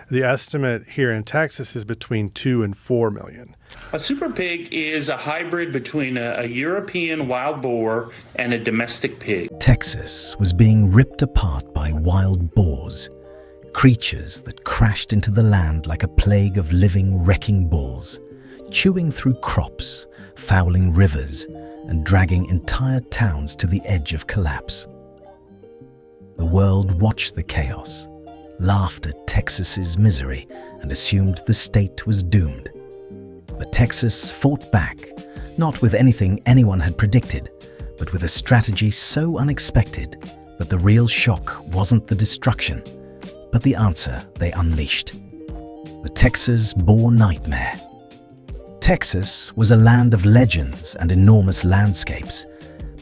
The estimate here in Texas is between 2 and 4 million. A super pig is a hybrid between a European wild boar and a domestic pig. Texas was being ripped apart by wild boars, creatures that crashed into the land like a plague of living wrecking balls, chewing through crops, fouling rivers, and dragging entire towns to the edge of collapse. The world watched the chaos, laughed at Texas's misery, and assumed the state was doomed. But Texas fought back, not with anything anyone had predicted, but with a strategy so unexpected that the real shock wasn't the destruction, but the answer they unleashed. The Texas Boar Nightmare. Texas was a land of legends and enormous landscapes,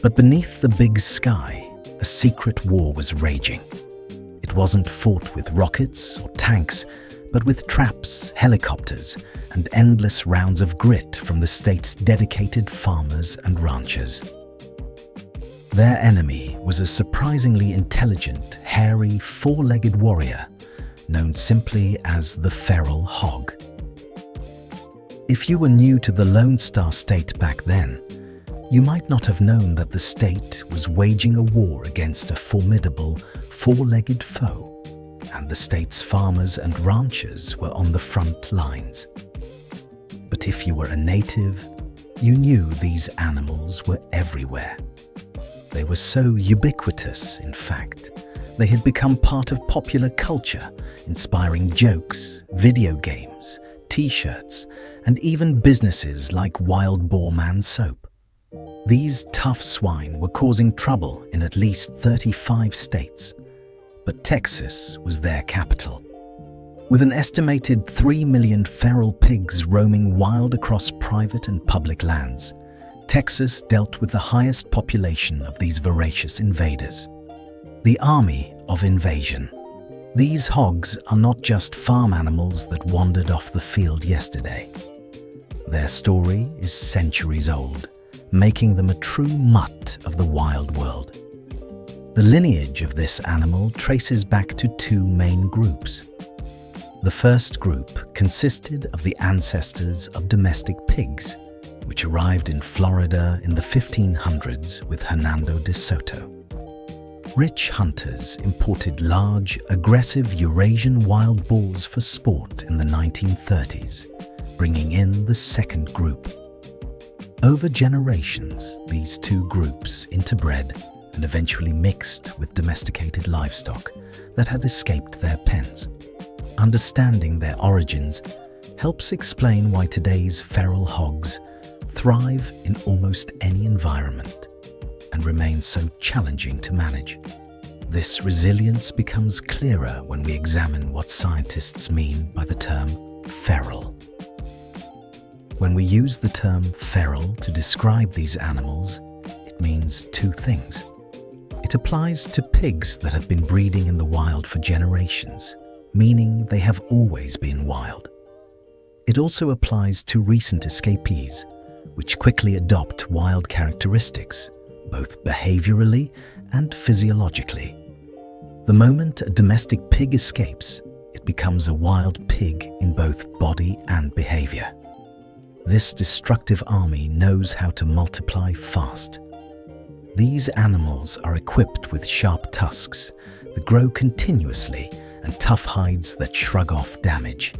but beneath the big sky, a secret war was raging. It wasn't fought with rockets or tanks, but with traps, helicopters, and endless rounds of grit from the state's dedicated farmers and ranchers. Their enemy was a surprisingly intelligent, hairy, four-legged warrior known simply as the feral hog. If you were new to the Lone Star State back then, you might not have known that the state was waging a war against a formidable, four-legged foe, and the state's farmers and ranchers were on the front lines. But if you were a native, you knew these animals were everywhere. They were so ubiquitous, in fact, they had become part of popular culture, inspiring jokes, video games, T-shirts, and even businesses like Wild Boar Man soap. These tough swine were causing trouble in at least 35 states, but Texas was their capital. With an estimated 3 million feral pigs roaming wild across private and public lands, Texas dealt with the highest population of these voracious invaders. The Army of Invasion. These hogs are not just farm animals that wandered off the field yesterday. Their story is centuries old, making them a true mutt of the wild world. The lineage of this animal traces back to two main groups. The first group consisted of the ancestors of domestic pigs, which arrived in Florida in the 1500s with Hernando de Soto. Rich hunters imported large, aggressive Eurasian wild boars for sport in the 1930s, bringing in the second group. Over generations, these two groups interbred and eventually mixed with domesticated livestock that had escaped their pens. Understanding their origins helps explain why today's feral hogs thrive in almost any environment and remain so challenging to manage. This resilience becomes clearer when we examine what scientists mean by the term feral. When we use the term feral to describe these animals, it means two things. It applies to pigs that have been breeding in the wild for generations, meaning they have always been wild. It also applies to recent escapees, which quickly adopt wild characteristics, both behaviorally and physiologically. The moment a domestic pig escapes, it becomes a wild pig in both body and behavior. This destructive army knows how to multiply fast. These animals are equipped with sharp tusks that grow continuously and tough hides that shrug off damage,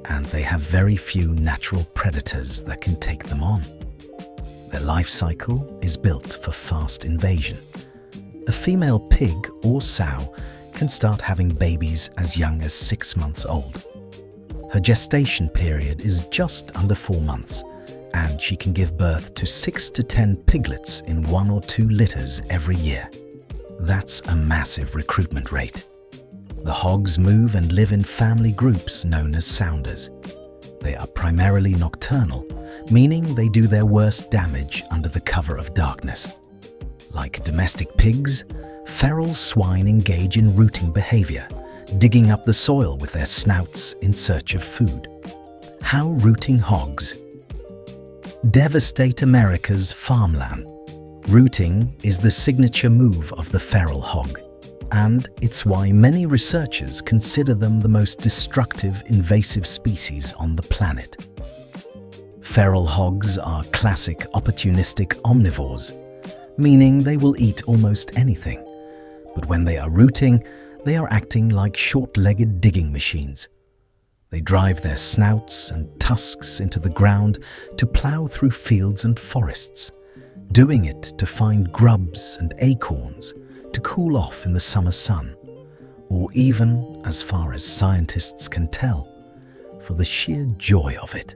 and they have very few natural predators that can take them on. Their life cycle is built for fast invasion. A female pig or sow can start having babies as young as 6 months old. Her gestation period is just under 4 months, and she can give birth to 6 to 10 piglets in 1 or 2 litters every year. That's a massive recruitment rate. The hogs move and live in family groups known as sounders. They are primarily nocturnal, meaning they do their worst damage under the cover of darkness. Like domestic pigs, feral swine engage in rooting behavior, digging up the soil with their snouts in search of food. How rooting hogs devastate America's farmland. Rooting is the signature move of the feral hog. and it's why many researchers consider them the most destructive invasive species on the planet. Feral hogs are classic opportunistic omnivores, meaning they will eat almost anything. But when they are rooting, they are acting like short-legged digging machines. They drive their snouts and tusks into the ground to plow through fields and forests, doing it to find grubs and acorns to cool off in the summer sun, or even, as far as scientists can tell, for the sheer joy of it.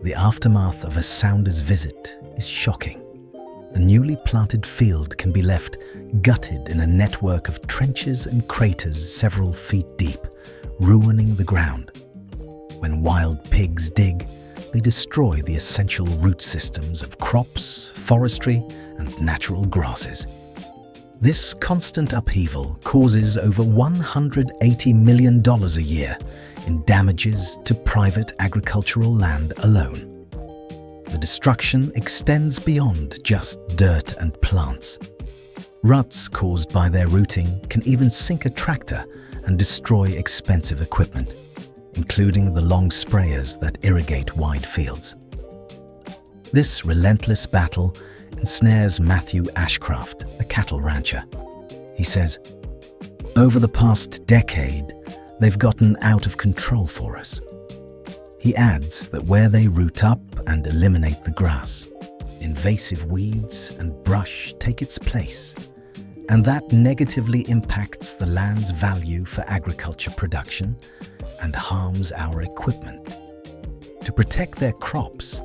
The aftermath of a sounder's visit is shocking. A newly planted field can be left gutted in a network of trenches and craters several feet deep, ruining the ground. When wild pigs dig, they destroy the essential root systems of crops, forestry, and natural grasses. This constant upheaval causes over $180 million a year in damages to private agricultural land alone. The destruction extends beyond just dirt and plants. Ruts caused by their rooting can even sink a tractor and destroy expensive equipment, including the long sprayers that irrigate wide fields. This relentless battle ensnares Matthew Ashcraft, a cattle rancher. He says, "Over the past decade, they've gotten out of control for us." He adds that where they root up and eliminate the grass, invasive weeds and brush take its place, and that negatively impacts the land's value for agriculture production and harms our equipment. To protect their crops,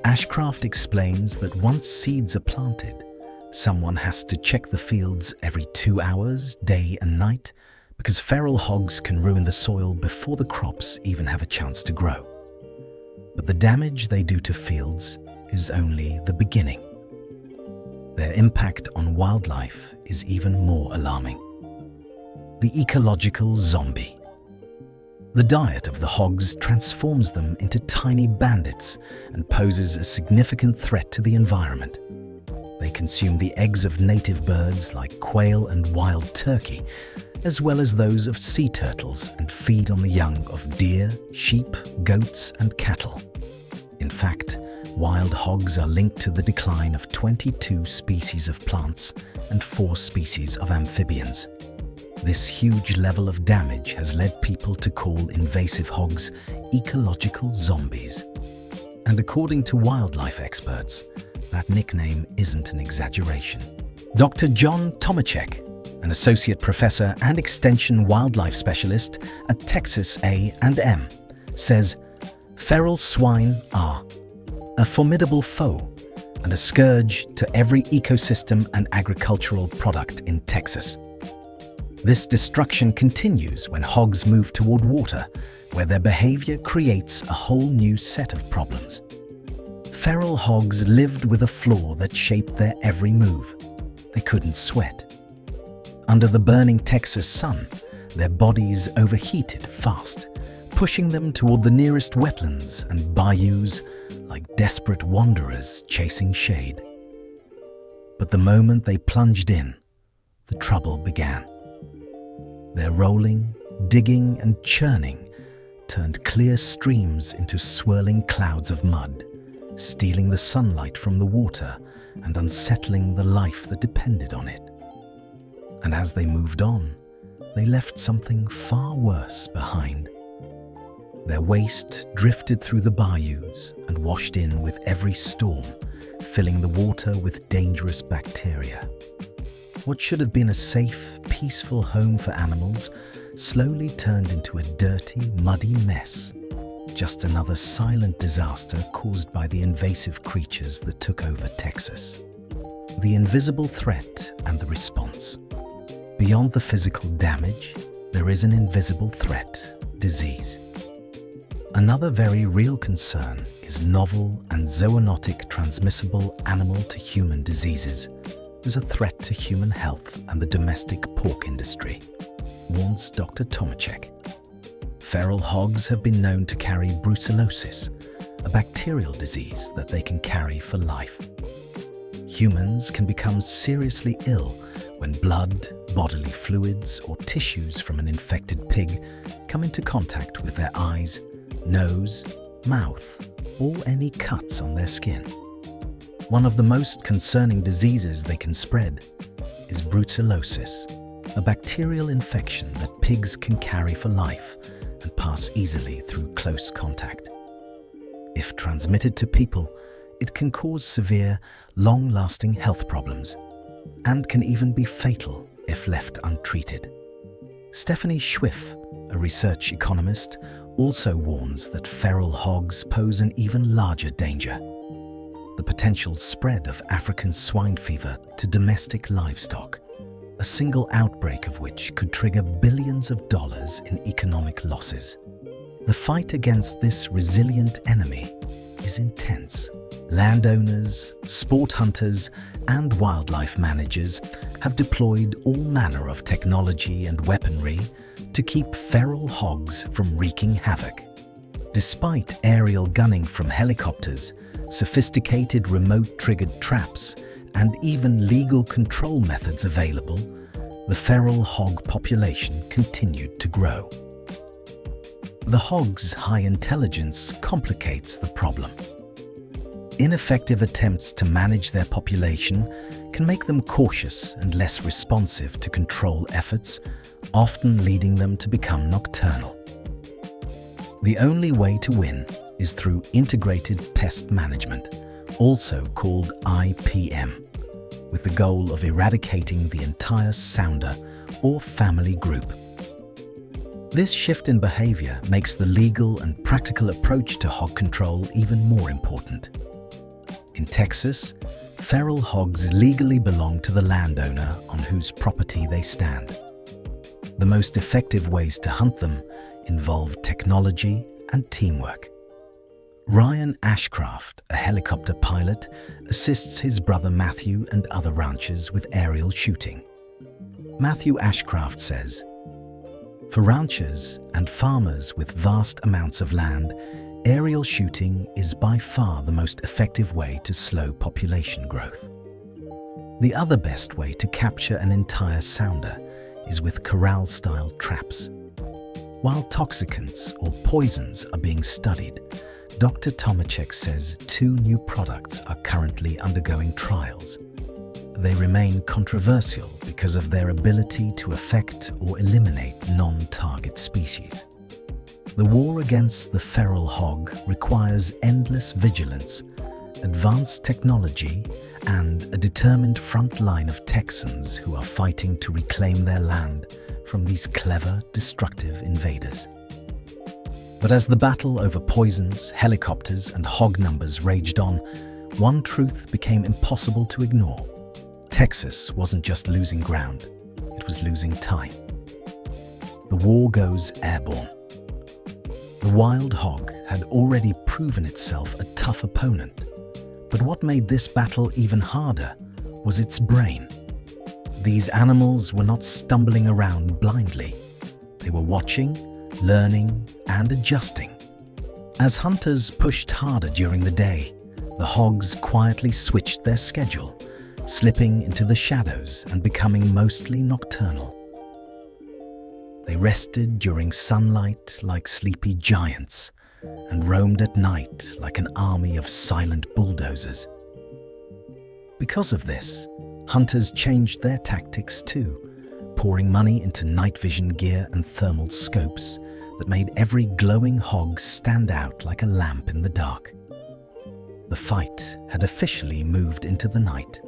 Ashcraft explains that once seeds are planted, someone has to check the fields every 2 hours, day and night, because feral hogs can ruin the soil before the crops even have a chance to grow. But the damage they do to fields is only the beginning. Their impact on wildlife is even more alarming. The ecological zombie. The diet of the hogs transforms them into tiny bandits and poses a significant threat to the environment. They consume the eggs of native birds like quail and wild turkey, as well as those of sea turtles, and feed on the young of deer, sheep, goats, and cattle. In fact, wild hogs are linked to the decline of 22 species of plants and 4 species of amphibians. This huge level of damage has led people to call invasive hogs ecological zombies. And according to wildlife experts, that nickname isn't an exaggeration. Dr. John Tomachek, an associate professor and extension wildlife specialist at Texas A&M, says, "Feral swine are a formidable foe and a scourge to every ecosystem and agricultural product in Texas. This destruction continues when hogs move toward water, where their behavior creates a whole new set of problems. Feral hogs lived with a flaw that shaped their every move. They couldn't sweat. Under the burning Texas sun, their bodies overheated fast, pushing them toward the nearest wetlands and bayous like desperate wanderers chasing shade. But the moment they plunged in, the trouble began. Their rolling, digging, and churning turned clear streams into swirling clouds of mud, stealing the sunlight from the water and unsettling the life that depended on it. And as they moved on, they left something far worse behind. Their waste drifted through the bayous and washed in with every storm, filling the water with dangerous bacteria. What should have been a safe, peaceful home for animals slowly turned into a dirty, muddy mess. Just another silent disaster caused by the invasive creatures that took over Texas. The invisible threat and the response. Beyond the physical damage, there is an invisible threat: disease. Another very real concern is novel and zoonotic transmissible animal-to-human diseases as a threat to human health and the domestic pork industry, warns Dr. Tomachek. Feral hogs have been known to carry brucellosis, a bacterial disease that they can carry for life. Humans can become seriously ill when blood, bodily fluids or tissues from an infected pig come into contact with their eyes, nose, mouth, or any cuts on their skin. One of the most concerning diseases they can spread is brucellosis, a bacterial infection that pigs can carry for life and pass easily through close contact. If transmitted to people, it can cause severe, long-lasting health problems and can even be fatal if left untreated. Stephanie Schwiff, a research economist, also warns that feral hogs pose an even larger danger: the potential spread of African swine fever to domestic livestock, a single outbreak of which could trigger billions of dollars in economic losses. The fight against this resilient enemy is intense. Landowners, sport hunters, and wildlife managers have deployed all manner of technology and weaponry to keep feral hogs from wreaking havoc. Despite aerial gunning from helicopters, sophisticated remote-triggered traps, and even legal control methods available, the feral hog population continued to grow. The hog's high intelligence complicates the problem. Ineffective attempts to manage their population can make them cautious and less responsive to control efforts, often leading them to become nocturnal. The only way to win is through integrated pest management, also called IPM, with the goal of eradicating the entire sounder or family group. This shift in behavior makes the legal and practical approach to hog control even more important. In Texas, feral hogs legally belong to the landowner on whose property they stand. The most effective ways to hunt them involve technology and teamwork. Ryan Ashcraft, a helicopter pilot, assists his brother Matthew and other ranchers with aerial shooting. Matthew Ashcraft says, "For ranchers and farmers with vast amounts of land, aerial shooting is by far the most effective way to slow population growth. The other best way to capture an entire sounder is with corral-style traps. While toxicants or poisons are being studied, Dr. Tomachek says 2 new products are currently undergoing trials. They remain controversial because of their ability to affect or eliminate non-target species. The war against the feral hog requires endless vigilance, advanced technology, and a determined front line of Texans who are fighting to reclaim their land from these clever, destructive invaders." But as the battle over poisons, helicopters, and hog numbers raged on, one truth became impossible to ignore. Texas wasn't just losing ground, it was losing time. The war goes airborne. The wild hog had already proven itself a tough opponent, but what made this battle even harder was its brain. These animals were not stumbling around blindly. They were watching, learning, and adjusting. As hunters pushed harder during the day, the hogs quietly switched their schedule, slipping into the shadows and becoming mostly nocturnal. They rested during sunlight like sleepy giants and roamed at night like an army of silent bulldozers. Because of this, hunters changed their tactics too, pouring money into night vision gear and thermal scopes that made every glowing hog stand out like a lamp in the dark. The fight had officially moved into the night.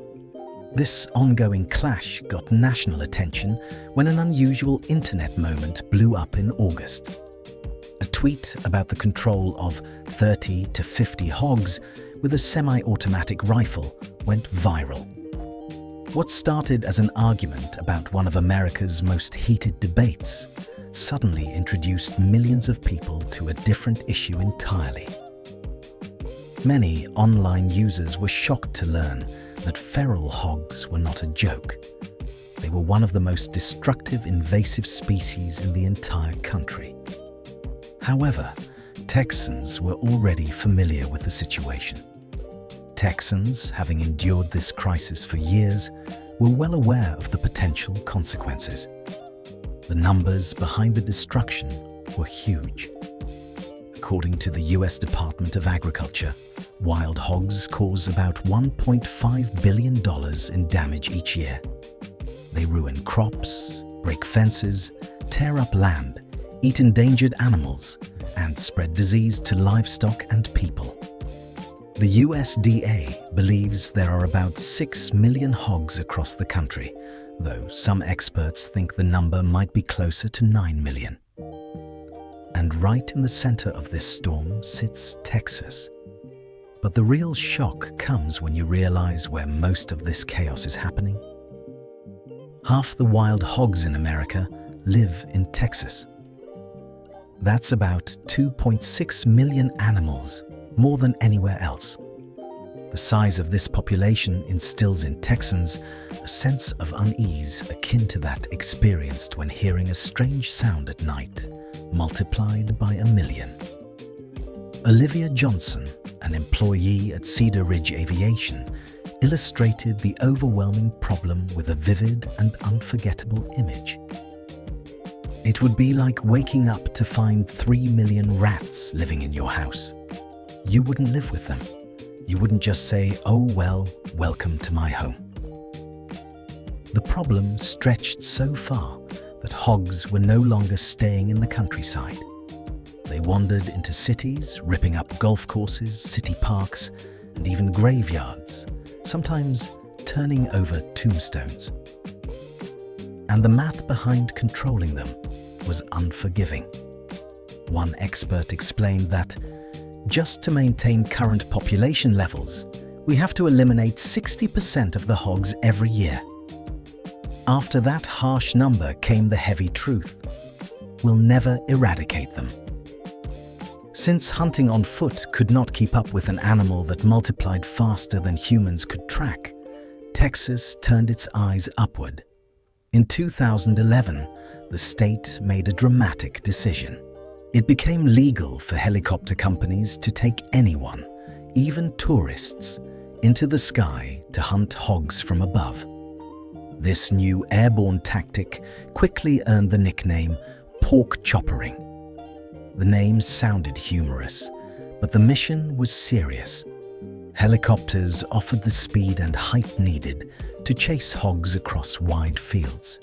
This ongoing clash got national attention when an unusual internet moment blew up in August. A tweet about the control of 30 to 50 hogs with a semi-automatic rifle went viral. What started as an argument about one of America's most heated debates suddenly introduced millions of people to a different issue entirely. Many online users were shocked to learn that feral hogs were not a joke. They were one of the most destructive invasive species in the entire country. However, Texans were already familiar with the situation. Texans, having endured this crisis for years, were well aware of the potential consequences. The numbers behind the destruction were huge. According to the U.S. Department of Agriculture, wild hogs cause about $1.5 billion in damage each year. They ruin crops, break fences, tear up land, eat endangered animals, and spread disease to livestock and people. The USDA believes there are about 6 million hogs across the country, though some experts think the number might be closer to 9 million. And right in the center of this storm sits Texas. But the real shock comes when you realize where most of this chaos is happening. Half the wild hogs in America live in Texas. That's about 2.6 million animals, more than anywhere else. The size of this population instills in Texans a sense of unease akin to that experienced when hearing a strange sound at night, multiplied by 1 million. Olivia Johnson, an employee at Cedar Ridge Aviation, illustrated the overwhelming problem with a vivid and unforgettable image. It would be like waking up to find 3 million rats living in your house. You wouldn't live with them. You wouldn't just say, "Oh well, welcome to my home." The problem stretched so far that hogs were no longer staying in the countryside. They wandered into cities, ripping up golf courses, city parks, and even graveyards, sometimes turning over tombstones. And the math behind controlling them was unforgiving. One expert explained that just to maintain current population levels, we have to eliminate 60% of the hogs every year. After that harsh number came the heavy truth: we'll never eradicate them. Since hunting on foot could not keep up with an animal that multiplied faster than humans could track, Texas turned its eyes upward. In 2011, the state made a dramatic decision. It became legal for helicopter companies to take anyone, even tourists, into the sky to hunt hogs from above. This new airborne tactic quickly earned the nickname pork choppering. The name sounded humorous, but the mission was serious. Helicopters offered the speed and height needed to chase hogs across wide fields,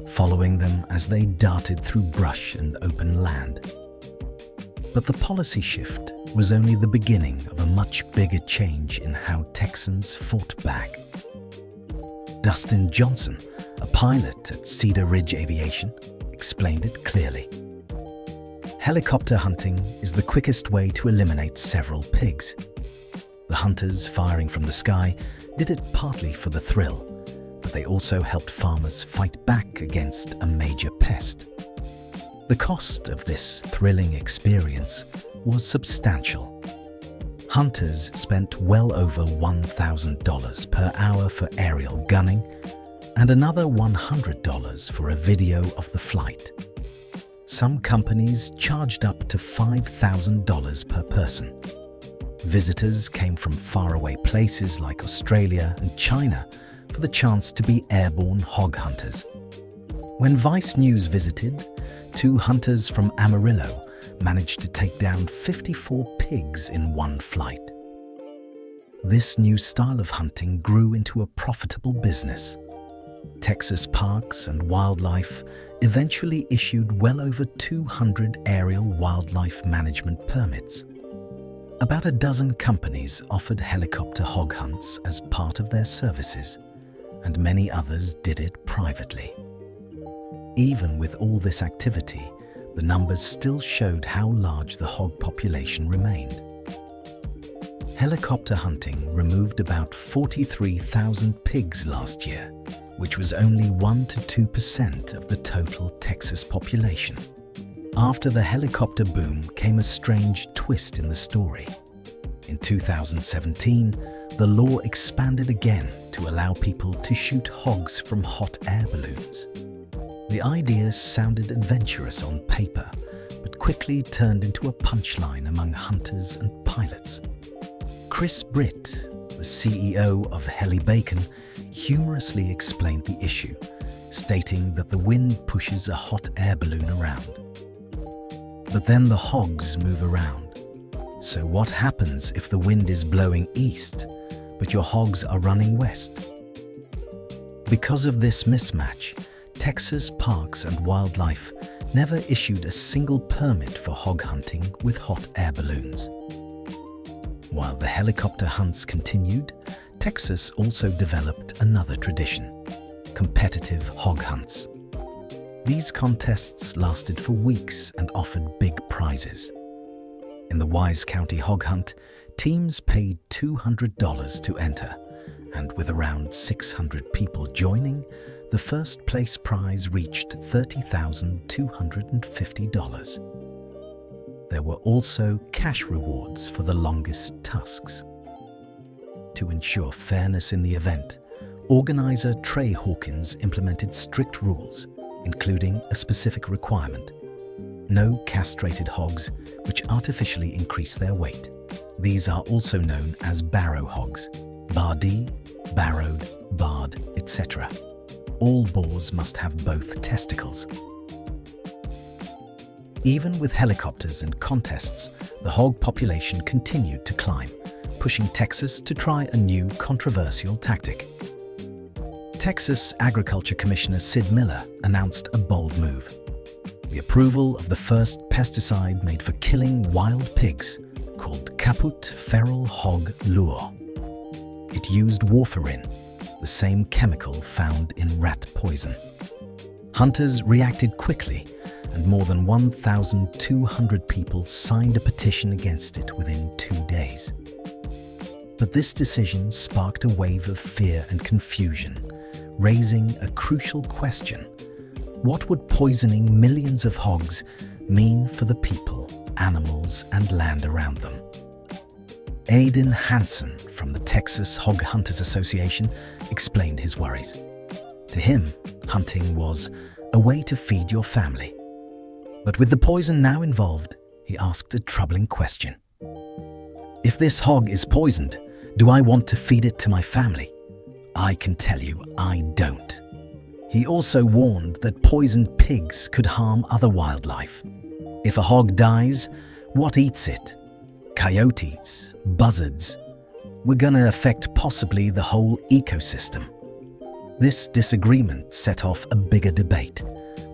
following them as they darted through brush and open land. But the policy shift was only the beginning of a much bigger change in how Texans fought back. Dustin Johnson, a pilot at Cedar Ridge Aviation, explained it clearly. Helicopter hunting is the quickest way to eliminate several pigs. The hunters firing from the sky did it partly for the thrill, but they also helped farmers fight back against a major pest. The cost of this thrilling experience was substantial. Hunters spent well over $1,000 per hour for aerial gunning and another $100 for a video of the flight. Some companies charged up to $5,000 per person. Visitors came from faraway places like Australia and China for the chance to be airborne hog hunters. When Vice News visited, 2 hunters from Amarillo managed to take down 54 pigs in one flight. This new style of hunting grew into a profitable business. Texas Parks and Wildlife eventually issued well over 200 aerial wildlife management permits. About a dozen companies offered helicopter hog hunts as part of their services, and many others did it privately. Even with all this activity, the numbers still showed how large the hog population remained. Helicopter hunting removed about 43,000 pigs last year, which was only 1 to 2% of the total Texas population. After the helicopter boom came a strange twist in the story. In 2017, the law expanded again to allow people to shoot hogs from hot air balloons. The idea sounded adventurous on paper, but quickly turned into a punchline among hunters and pilots. Chris Britt, the CEO of Heli Bacon, humorously explained the issue, stating that the wind pushes a hot air balloon around. But then the hogs move around. So what happens if the wind is blowing east, but your hogs are running west? Because of this mismatch, Texas Parks and Wildlife never issued a single permit for hog hunting with hot air balloons. While the helicopter hunts continued, Texas also developed another tradition: competitive hog hunts. These contests lasted for weeks and offered big prizes. In the Wise County hog hunt, teams paid $200 to enter, and with around 600 people joining, the first place prize reached $30,250. There were also cash rewards for the longest tusks. To ensure fairness in the event, organizer Trey Hawkins implemented strict rules, including a specific requirement: no castrated hogs, which artificially increase their weight. These are also known as barrow hogs: bardee, barrowed, barred, etc. All boars must have both testicles. Even with helicopters and contests, the hog population continued to climb, pushing Texas to try a new controversial tactic. Texas Agriculture Commissioner Sid Miller announced a bold move: the approval of the first pesticide made for killing wild pigs, called Caput Feral Hog Lure. It used warfarin, the same chemical found in rat poison. Hunters reacted quickly, and more than 1,200 people signed a petition against it within 2 days. But this decision sparked a wave of fear and confusion, raising a crucial question: what would poisoning millions of hogs mean for the people, animals, and land around them? Aidan Hansen from the Texas Hog Hunters Association explained his worries. To him, hunting was a way to feed your family. But with the poison now involved, he asked a troubling question: if this hog is poisoned, do I want to feed it to my family? I can tell you, I don't. He also warned that poisoned pigs could harm other wildlife. If a hog dies, what eats it? Coyotes, buzzards. We're gonna affect possibly the whole ecosystem. This disagreement set off a bigger debate,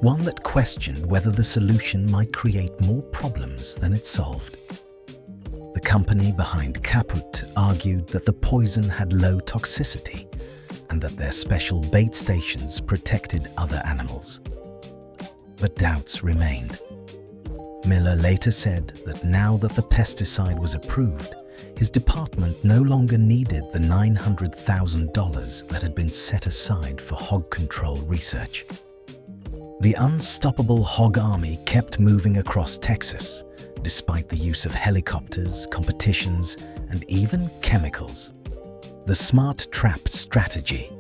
one that questioned whether the solution might create more problems than it solved. The company behind Caput argued that the poison had low toxicity and that their special bait stations protected other animals. But doubts remained. Miller later said that now that the pesticide was approved, his department no longer needed the $900,000 that had been set aside for hog control research. The unstoppable hog army kept moving across Texas, despite the use of helicopters, competitions, and even chemicals. The smart trap strategy.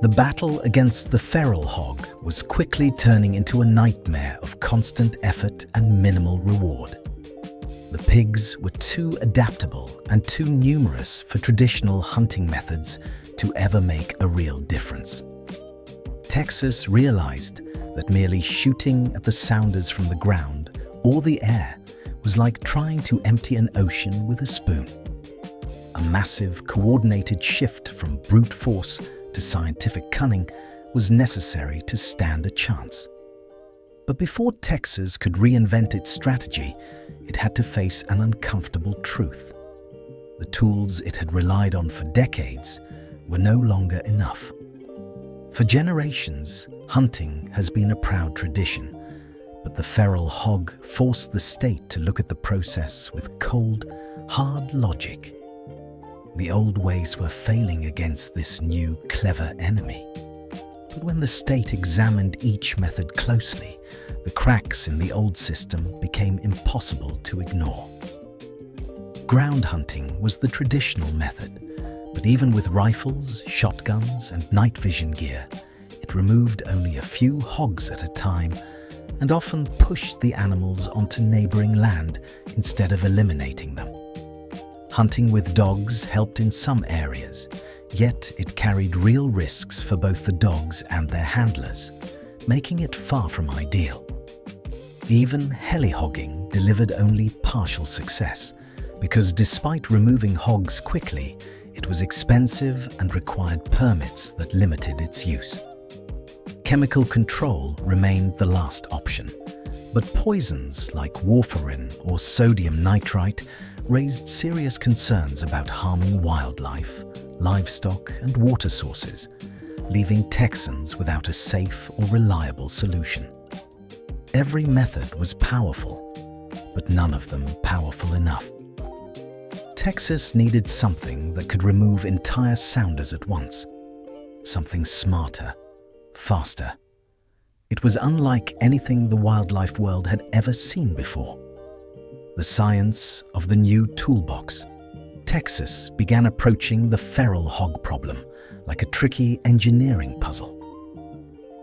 The battle against the feral hog was quickly turning into a nightmare of constant effort and minimal reward. The pigs were too adaptable and too numerous for traditional hunting methods to ever make a real difference. Texas realized that merely shooting at the sounders from the ground or the air was like trying to empty an ocean with a spoon. A massive, coordinated shift from brute force to scientific cunning was necessary to stand a chance. But before Texas could reinvent its strategy, it had to face an uncomfortable truth. The tools it had relied on for decades were no longer enough. For generations, hunting has been a proud tradition, but the feral hog forced the state to look at the process with cold, hard logic. The old ways were failing against this new, clever enemy. But when the state examined each method closely, the cracks in the old system became impossible to ignore. Ground hunting was the traditional method, but even with rifles, shotguns, and night vision gear, it removed only a few hogs at a time and often pushed the animals onto neighboring land instead of eliminating them. Hunting with dogs helped in some areas, Yet it carried real risks for both the dogs and their handlers, making it far from ideal. Even helihogging delivered only partial success, because despite removing hogs quickly, it was expensive and required permits that limited its use. Chemical control remained the last option, but poisons like warfarin or sodium nitrite raised serious concerns about harming wildlife, livestock, and water sources, leaving Texans without a safe or reliable solution. Every method was powerful, but none of them powerful enough. Texas needed something that could remove entire sounders at once, something smarter, faster. It was unlike anything the wildlife world had ever seen before. The science of the new toolbox. Texas began approaching the feral hog problem like a tricky engineering puzzle.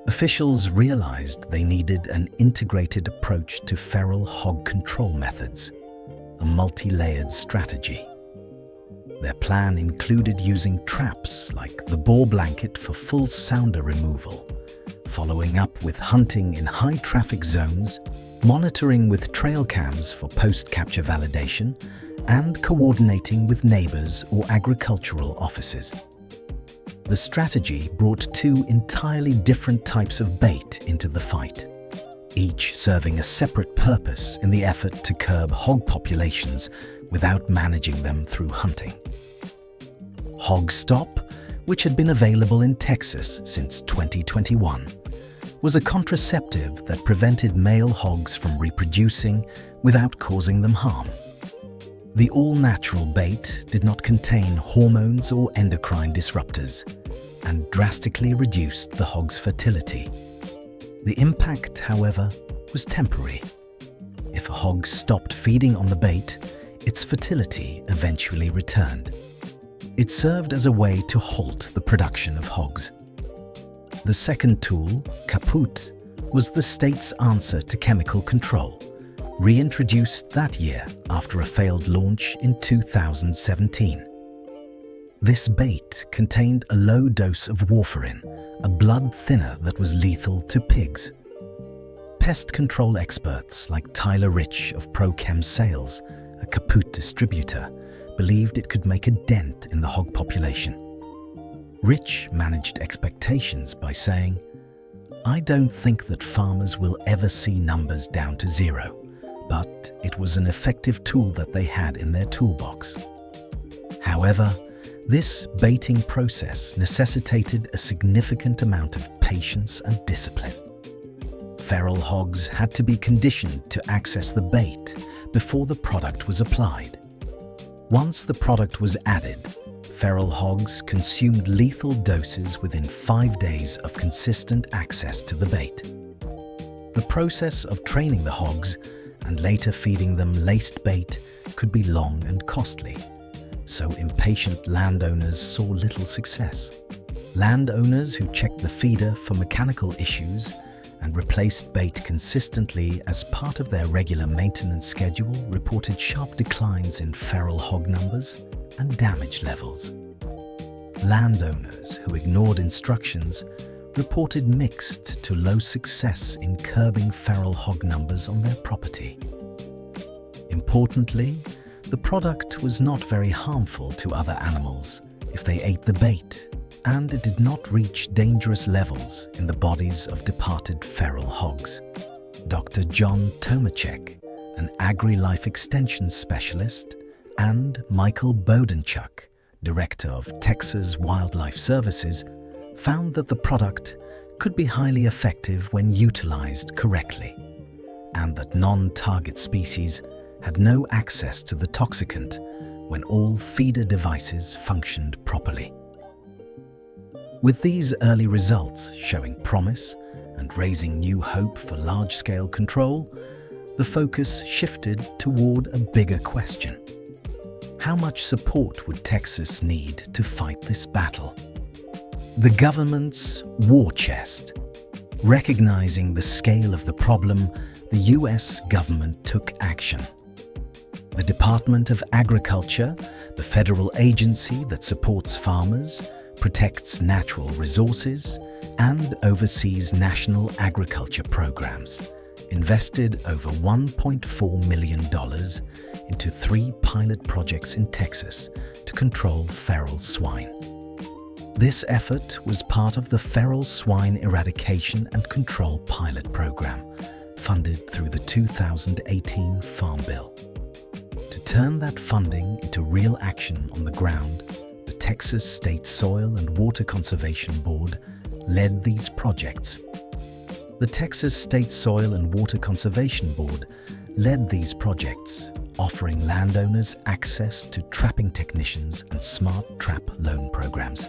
Officials realized they needed an integrated approach to feral hog control methods, a multi-layered strategy. Their plan included using traps like the Boar blanket for full sounder removal, following up with hunting in high-traffic zones, monitoring with trail cams for post-capture validation, and coordinating with neighbors or agricultural offices. The strategy brought two entirely different types of bait into the fight, each serving a separate purpose in the effort to curb hog populations without managing them through hunting. Hog Stop, which had been available in Texas since 2021, was a contraceptive that prevented male hogs from reproducing without causing them harm. The all-natural bait did not contain hormones or endocrine disruptors and drastically reduced the hog's fertility. The impact, however, was temporary. If a hog stopped feeding on the bait, its fertility eventually returned. It served as a way to halt the production of hogs. The second tool, Caput, was the state's answer to chemical control, reintroduced that year after a failed launch in 2017. This bait contained a low dose of warfarin, a blood thinner that was lethal to pigs. Pest control experts like Tyler Rich of ProChem Sales, a Caput distributor, believed it could make a dent in the hog population. Rich managed expectations by saying, "I don't think that farmers will ever see numbers down to zero, but it was an effective tool that they had in their toolbox." However, this baiting process necessitated a significant amount of patience and discipline. Feral hogs had to be conditioned to access the bait before the product was applied. Once the product was added, feral hogs consumed lethal doses within 5 days of consistent access to the bait. The process of training the hogs and later feeding them laced bait could be long and costly, so impatient landowners saw little success. Landowners who checked the feeder for mechanical issues and replaced bait consistently as part of their regular maintenance schedule reported sharp declines in feral hog numbers and damage levels. Landowners who ignored instructions reported mixed to low success in curbing feral hog numbers on their property. Importantly, the product was not very harmful to other animals if they ate the bait, and it did not reach dangerous levels in the bodies of departed feral hogs. Dr. John Tomachek, an agri-life extension specialist, and Michael Bodenchuk, director of Texas Wildlife Services, found that the product could be highly effective when utilized correctly, and that non-target species had no access to the toxicant when all feeder devices functioned properly. With these early results showing promise and raising new hope for large-scale control, the focus shifted toward a bigger question. How much support would Texas need to fight this battle? The government's war chest. Recognizing the scale of the problem, the U.S. government took action. The Department of Agriculture, the federal agency that supports farmers, protects natural resources, and oversees national agriculture programs, invested over $1.4 million into 3 pilot projects in Texas to control feral swine. This effort was part of the Feral Swine Eradication and Control Pilot Program, funded through the 2018 Farm Bill. To turn that funding into real action on the ground, the Texas State Soil and Water Conservation Board led these projects. The Texas State Soil and Water Conservation Board led these projects, offering landowners access to trapping technicians and smart trap loan programs.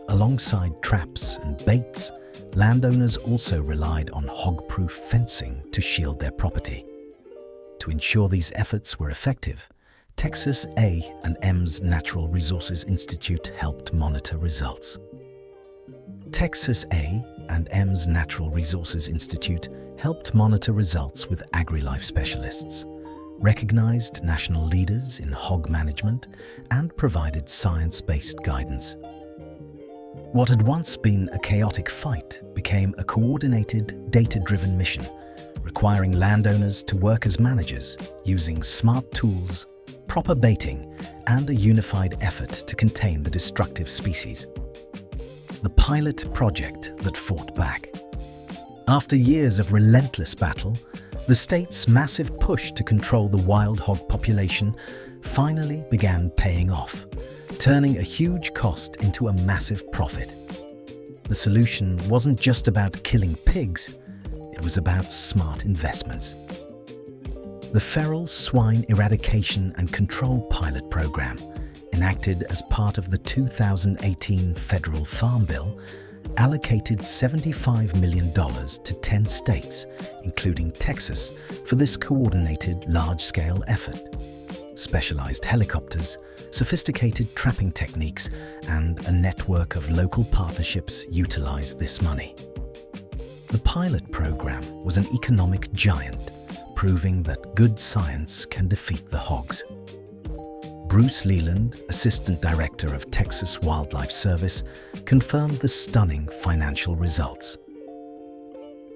Alongside traps and baits, landowners also relied on hog-proof fencing to shield their property. To ensure these efforts were effective, Texas A&M's Natural Resources Institute helped monitor results. Texas A&M's Natural Resources Institute helped monitor results with agri-life specialists, recognized national leaders in hog management, and provided science-based guidance. What had once been a chaotic fight became a coordinated, data-driven mission, requiring landowners to work as managers, using smart tools, proper baiting, and a unified effort to contain the destructive species. The pilot project that fought back. After years of relentless battle, the state's massive push to control the wild hog population finally began paying off, turning a huge cost into a massive profit. The solution wasn't just about killing pigs, it was about smart investments. The Feral Swine Eradication and Control Pilot Program, enacted as part of the 2018 Federal Farm Bill, allocated $75 million to 10 states, including Texas, for this coordinated large-scale effort. Specialized helicopters, sophisticated trapping techniques, and a network of local partnerships utilized this money. The pilot program was an economic giant, proving that good science can defeat the hogs. Bruce Leland, Assistant Director of Texas Wildlife Service, confirmed the stunning financial results.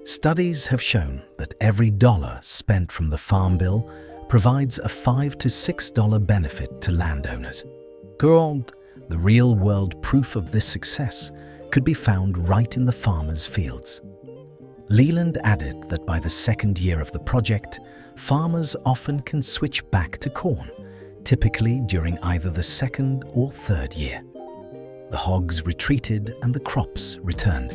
Studies have shown that every dollar spent from the Farm Bill provides a $5 to $6 benefit to landowners. The real-world proof of this success could be found right in the farmers' fields. Leland added that by the second year of the project, farmers often can switch back to corn, typically during either the second or third year. The hogs retreated and the crops returned.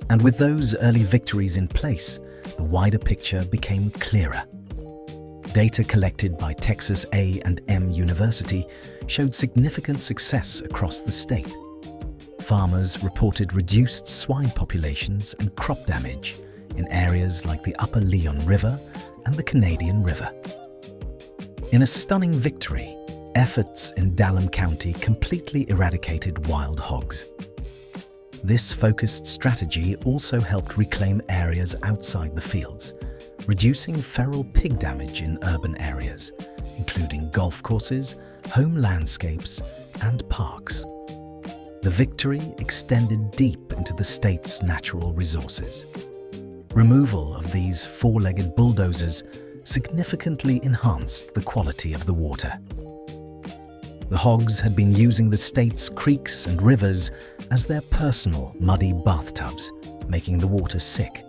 And with those early victories in place, the wider picture became clearer. Data collected by Texas A&M University showed significant success across the state. Farmers reported reduced swine populations and crop damage in areas like the Upper Leon River and the Canadian River. In a stunning victory, efforts in Dallam County completely eradicated wild hogs. This focused strategy also helped reclaim areas outside the fields, reducing feral pig damage in urban areas, including golf courses, home landscapes, and parks. The victory extended deep into the state's natural resources. Removal of these four-legged bulldozers significantly enhanced the quality of the water. The hogs had been using the state's creeks and rivers as their personal muddy bathtubs, making the water sick.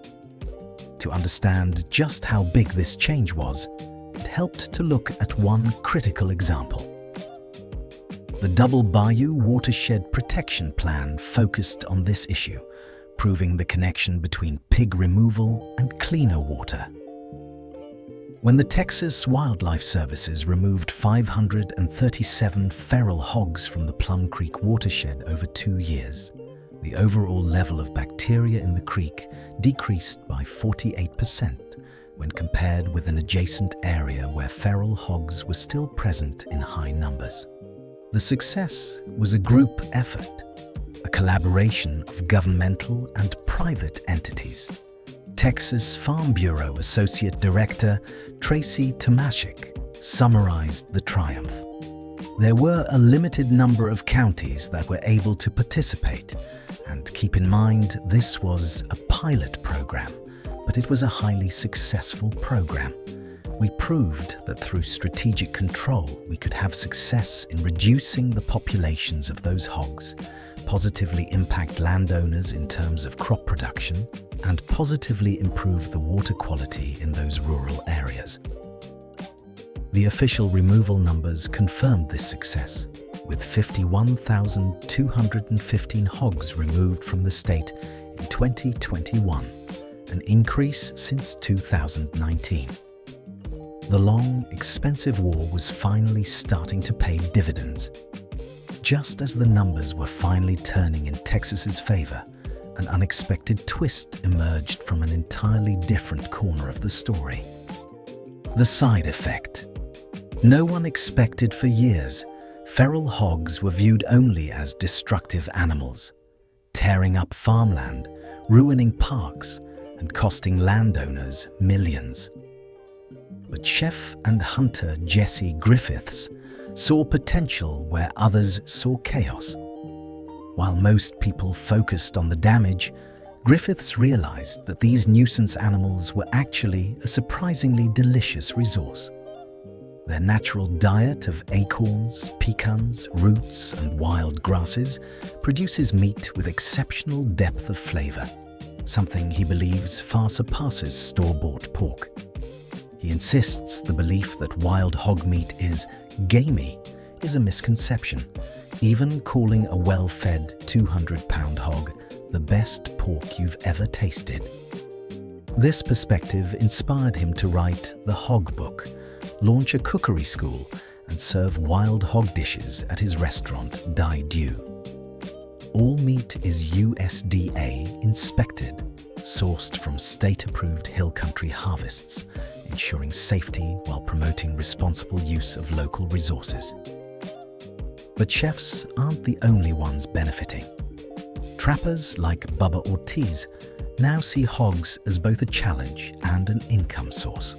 To understand just how big this change was, it helped to look at one critical example. The Double Bayou Watershed Protection Plan focused on this issue, proving the connection between pig removal and cleaner water. When the Texas Wildlife Services removed 537 feral hogs from the Plum Creek watershed over 2 years, the overall level of bacteria in the creek decreased by 48% when compared with an adjacent area where feral hogs were still present in high numbers. The success was a group effort, a collaboration of governmental and private entities. Texas Farm Bureau Associate Director Tracy Tomaszek summarized the triumph. There were a limited number of counties that were able to participate, and keep in mind this was a pilot program, but it was a highly successful program. We proved that through strategic control we could have success in reducing the populations of those hogs, positively impact landowners in terms of crop production, and positively improve the water quality in those rural areas. The official removal numbers confirmed this success, with 51,215 hogs removed from the state in 2021, an increase since 2019. The long, expensive war was finally starting to pay dividends. Just as the numbers were finally turning in Texas's favor, an unexpected twist emerged from an entirely different corner of the story. The side effect. No one expected for years, feral hogs were viewed only as destructive animals, tearing up farmland, ruining parks, and costing landowners millions. But chef and hunter Jesse Griffiths saw potential where others saw chaos. While most people focused on the damage, Griffiths realized that these nuisance animals were actually a surprisingly delicious resource. Their natural diet of acorns, pecans, roots, and wild grasses produces meat with exceptional depth of flavor, something he believes far surpasses store-bought pork. He insists the belief that wild hog meat is gamey is a misconception, even calling a well-fed 200-pound hog the best pork you've ever tasted. This perspective inspired him to write The Hog Book, launch a cookery school, and serve wild hog dishes at his restaurant Die Dieu. All meat is USDA inspected, sourced from state-approved hill country harvests, ensuring safety while promoting responsible use of local resources. But chefs aren't the only ones benefiting. Trappers like Bubba Ortiz now see hogs as both a challenge and an income source.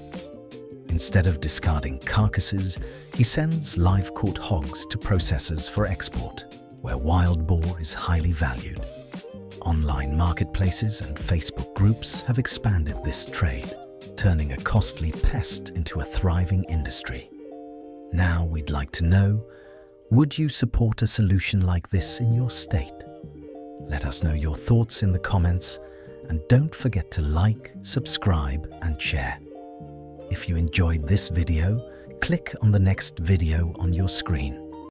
Instead of discarding carcasses, he sends live-caught hogs to processors for export, where wild boar is highly valued. Online marketplaces and Facebook groups have expanded this trade, turning a costly pest into a thriving industry. Now we'd like to know, would you support a solution like this in your state? Let us know your thoughts in the comments, and don't forget to like, subscribe, and share. If you enjoyed this video, click on the next video on your screen.